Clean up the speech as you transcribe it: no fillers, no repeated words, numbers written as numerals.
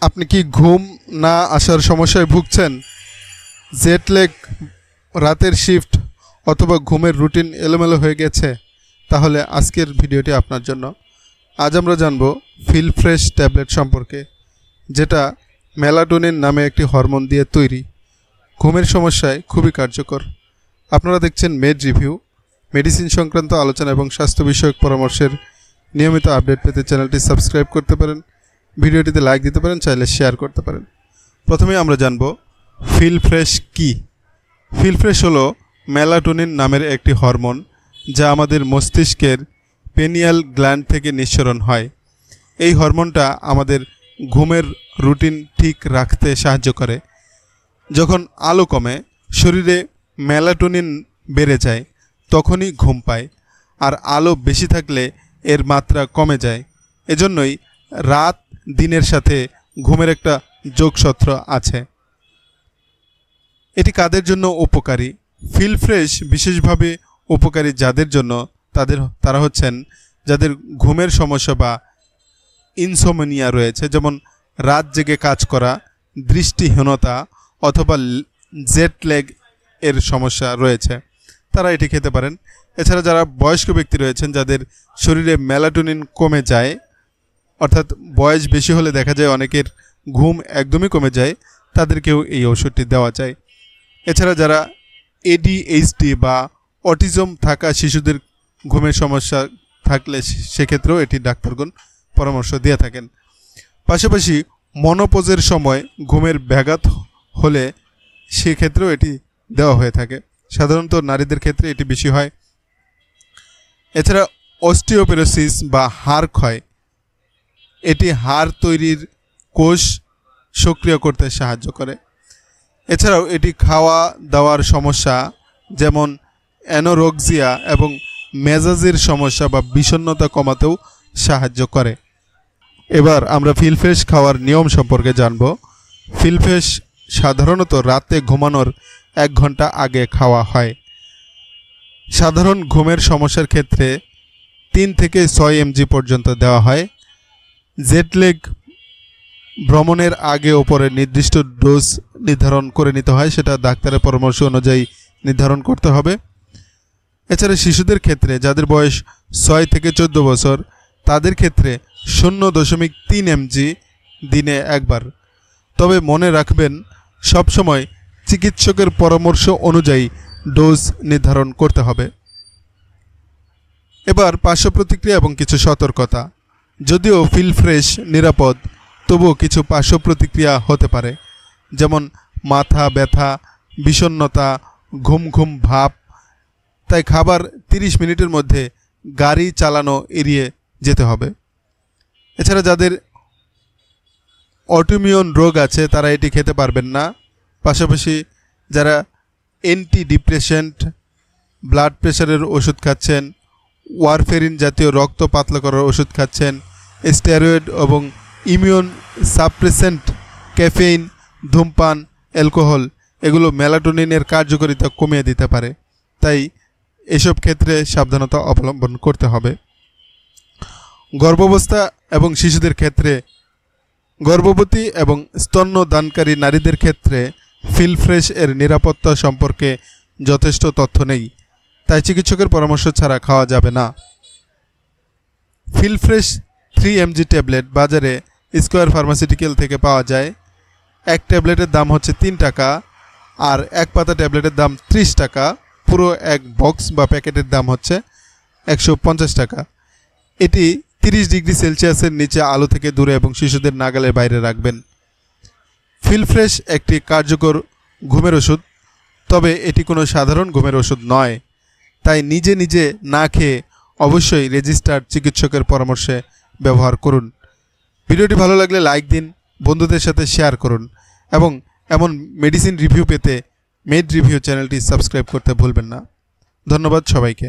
আপনি কি ঘুম না আসার সমস্যায় ভুগছেন? জেট ল্যাগ, রাতের শিফট অথবা ঘুমের রুটিন এলোমেলো হয়ে গেছে? তাহলে আজকের ভিডিওটি আপনার জন্য। আজ আমরা জানব ফিল ফ্রেশ ট্যাবলেট সম্পর্কে, যেটা মেলাটোনিন নামে একটি হরমোন দিয়ে তৈরি। ঘুমের সমস্যায় খুবই কার্যকর। আপনারা দেখছেন মেড রিভিউ। মেডিসিন সংক্রান্ত আলোচনা এবং স্বাস্থ্য বিষয়ক পরামর্শের নিয়মিত আপডেট পেতে চ্যানেলটি সাবস্ক্রাইব করতে পারেন, ভিডিওটিতে লাইক দিতে পারেন, চাইলে শেয়ার করতে পারেন। প্রথমে আমরা জানব ফিল ফ্রেশ কী। ফিল ফ্রেশ হলো মেলাটোনিন নামের একটি হরমোন, যা আমাদের মস্তিষ্কের পেনিয়াল গ্ল্যান্ড থেকে নিঃসরণ হয়। এই হরমোনটা আমাদের ঘুমের রুটিন ঠিক রাখতে সাহায্য করে। যখন আলো কমে, শরীরে মেলাটোনিন বেড়ে যায়, তখনই ঘুম পায়। আর আলো বেশি থাকলে এর মাত্রা কমে যায়। এজন্যই রাত দিনের সাথে ঘুমের একটা যোগসূত্র আছে। এটি কাদের জন্য উপকারী? ফিল ফ্রেশ বিশেষভাবে উপকারী যাদের জন্য, তারা হচ্ছেন যাদের ঘুমের সমস্যা বা ইনসোমনিয়া রয়েছে, যেমন রাত জেগে কাজ করা, দৃষ্টিহীনতা অথবা জেট ল্যাগ এর সমস্যা রয়েছে, তারা এটি খেতে পারেন। এছাড়া যারা বয়স্ক ব্যক্তি রয়েছেন, যাদের শরীরে মেলাটোনিন কমে যায়, অর্থাৎ বয়স বেশি হলে দেখা যায় অনেকের ঘুম একদমই কমে যায়, তাদেরকেও এই ওষুধটি দেওয়া যায়। এছাড়া যারা ADHD বা অটিজম থাকা শিশুদের ঘুমের সমস্যা থাকলে সেক্ষেত্রেও এটি ডাক্তারগণ পরামর্শ দিয়ে থাকেন। পাশাপাশি মনোপজের সময় ঘুমের ব্যাঘাত হলে সেক্ষেত্রেও এটি দেওয়া হয়ে থাকে। সাধারণত নারীদের ক্ষেত্রে এটি বেশি হয়। এছাড়া অস্টিওপোরোসিস বা হাড় ক্ষয়, এটি হাড় তৈরির কোষ সক্রিয় করতে সাহায্য করে। এছাড়াও এটি খাওয়া দাওয়ার সমস্যা, যেমন অ্যানোরেক্সিয়া এবং মেজাজের সমস্যা বা বিষণ্ণতা কমাতেও সাহায্য করে। এবার আমরা ফিল ফ্রেশ খাওয়ার নিয়ম সম্পর্কে জানব। ফিল ফ্রেশ সাধারণত রাতে ঘুমানোর 1 ঘন্টা আগে খাওয়া হয়। সাধারণ ঘুমের সমস্যার ক্ষেত্রে 3 থেকে 6 mg পর্যন্ত দেওয়া হয়। জেট ল্যাগ ভ্রমণের আগে ওপরে নির্দিষ্ট ডোজ নির্ধারণ করে নিতে হয়, সেটা ডাক্তারের পরামর্শ অনুযায়ী নির্ধারণ করতে হবে। এছাড়া শিশুদের ক্ষেত্রে, যাদের বয়স 6 থেকে 14 বছর, তাদের ক্ষেত্রে 0.3 mg দিনে একবার। তবে মনে রাখবেন, সবসময় চিকিৎসকের পরামর্শ অনুযায়ী ডোজ নির্ধারণ করতে হবে। এবার পার্শ্ব প্রতিক্রিয়া এবং কিছু সতর্কতা। যদিও ফিল ফ্রেশ নিরাপদ, তবুও কিছু পার্শ্ব প্রতিক্রিয়া হতে পারে, যেমন মাথা ব্যথা, বিষণ্ণতা, ঘুম ঘুম ভাব। তাই খাবার 30 মিনিটের মধ্যে গাড়ি চালানো এড়িয়ে যেতে হবে। এছাড়া যাদের অটোইমিউন রোগ আছে, তারা এটি খেতে পারবেন না। পাশাপাশি যারা অ্যান্টিডিপ্রেসেন্ট, ব্লাড প্রেশারের ওষুধ খাচ্ছেন, ওয়ারফেরিন জাতীয় রক্ত পাতলা করার ওষুধ খাচ্ছেন, স্টেরয়েড এবং ইমিউন সাপ্রেসেন্ট, ক্যাফেইন, ধূমপান, অ্যালকোহল, এগুলো মেলাটোনিনের কার্যকারিতা কমিয়ে দিতে পারে। তাই এসব ক্ষেত্রে সাবধানতা অবলম্বন করতে হবে। গর্ভাবস্থা এবং শিশুদের ক্ষেত্রে, গর্ভবতী এবং স্তন্যদানকারী নারীদের ক্ষেত্রে ফিল ফ্রেশ এর নিরাপত্তা সম্পর্কে যথেষ্ট তথ্য নেই, তাই চিকিৎসকের পরামর্শ ছাড়া খাওয়া যাবে না। ফিল ফ্রেশ 3 mg ট্যাবলেট বাজারে স্কয়ার ফার্মাসিউটিক্যাল থেকে পাওয়া যায়। এক ট্যাবলেটের দাম হচ্ছে 3 টাকা, আর এক পাতা ট্যাবলেটের দাম 30 টাকা। পুরো এক বক্স বা প্যাকেটের দাম হচ্ছে 150 টাকা। এটি 30 ডিগ্রি সেলসিয়াসের নিচে আলো থেকে দূরে এবং শিশুদের নাগালের বাইরে রাখবেন। ফিল ফ্রেশ একটি কার্যকর ঘুমের ওষুধ, তবে এটি কোনো সাধারণ ঘুমের ওষুধ নয়। তাই নিজে নিজে না খেয়ে অবশ্যই রেজিস্টার্ড চিকিৎসকের পরামর্শে ব্যবহার করুন। ভিডিওটি ভালো লাগলে লাইক দিন, বন্ধুদের সাথে শেয়ার করুন এবং এমন মেডিসিন রিভিউ পেতে মেড রিভিউ চ্যানেলটি সাবস্ক্রাইব করতে ভুলবেন না। ধন্যবাদ সবাইকে।